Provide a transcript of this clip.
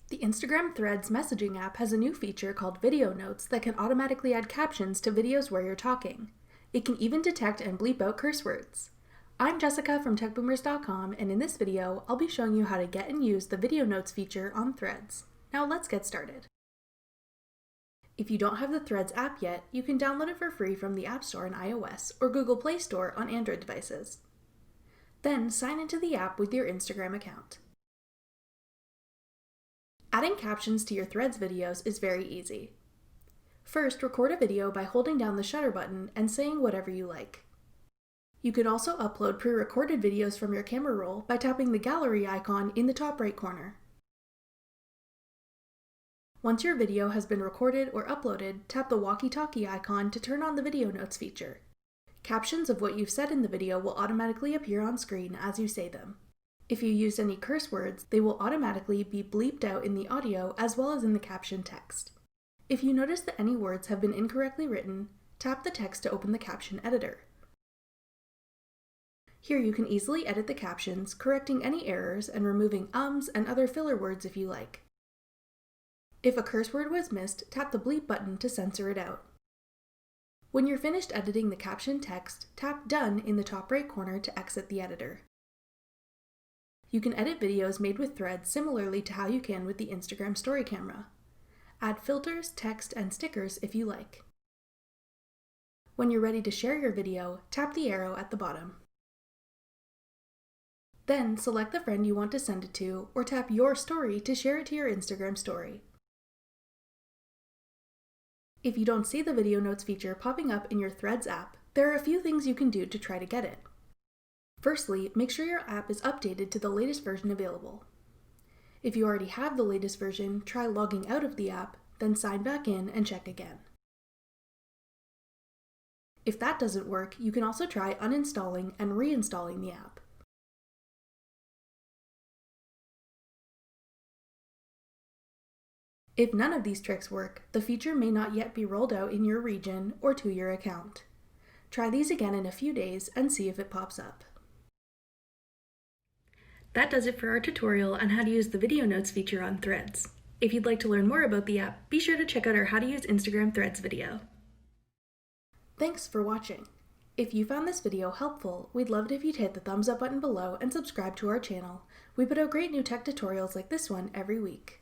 The Instagram Threads messaging app has a new feature called Video Notes that can automatically add captions to videos where you're talking. It can even detect and bleep out curse words. I'm Jessica from techboomers.com, and in this video, I'll be showing you how to get and use the Video Notes feature on Threads. Now let's get started. If you don't have the Threads app yet, you can download it for free from the App Store on iOS or Google Play Store on Android devices. Then sign into the app with your Instagram account. Adding captions to your Threads videos is very easy. First, record a video by holding down the shutter button and saying whatever you like. You can also upload pre-recorded videos from your camera roll by tapping the gallery icon in the top right corner. Once your video has been recorded or uploaded, tap the walkie-talkie icon to turn on the Video Notes feature. Captions of what you've said in the video will automatically appear on screen as you say them. If you used any curse words, they will automatically be bleeped out in the audio as well as in the caption text. If you notice that any words have been incorrectly written, tap the text to open the caption editor. Here you can easily edit the captions, correcting any errors and removing ums and other filler words if you like. If a curse word was missed, tap the bleep button to censor it out. When you're finished editing the caption text, tap Done in the top right corner to exit the editor. You can edit videos made with Threads similarly to how you can with the Instagram Story camera. Add filters, text, and stickers if you like. When you're ready to share your video, tap the arrow at the bottom. Then select the friend you want to send it to, or tap Your Story to share it to your Instagram story. If you don't see the Video Notes feature popping up in your Threads app, there are a few things you can do to try to get it. Firstly, make sure your app is updated to the latest version available. If you already have the latest version, try logging out of the app, then sign back in and check again. If that doesn't work, you can also try uninstalling and reinstalling the app. If none of these tricks work, the feature may not yet be rolled out in your region or to your account. Try these again in a few days and see if it pops up. That does it for our tutorial on how to use the Video Notes feature on Threads. If you'd like to learn more about the app, be sure to check out our How to Use Instagram Threads video. Thanks for watching. If you found this video helpful, we'd love it if you'd hit the thumbs up button below and subscribe to our channel. We put out great new tech tutorials like this one every week.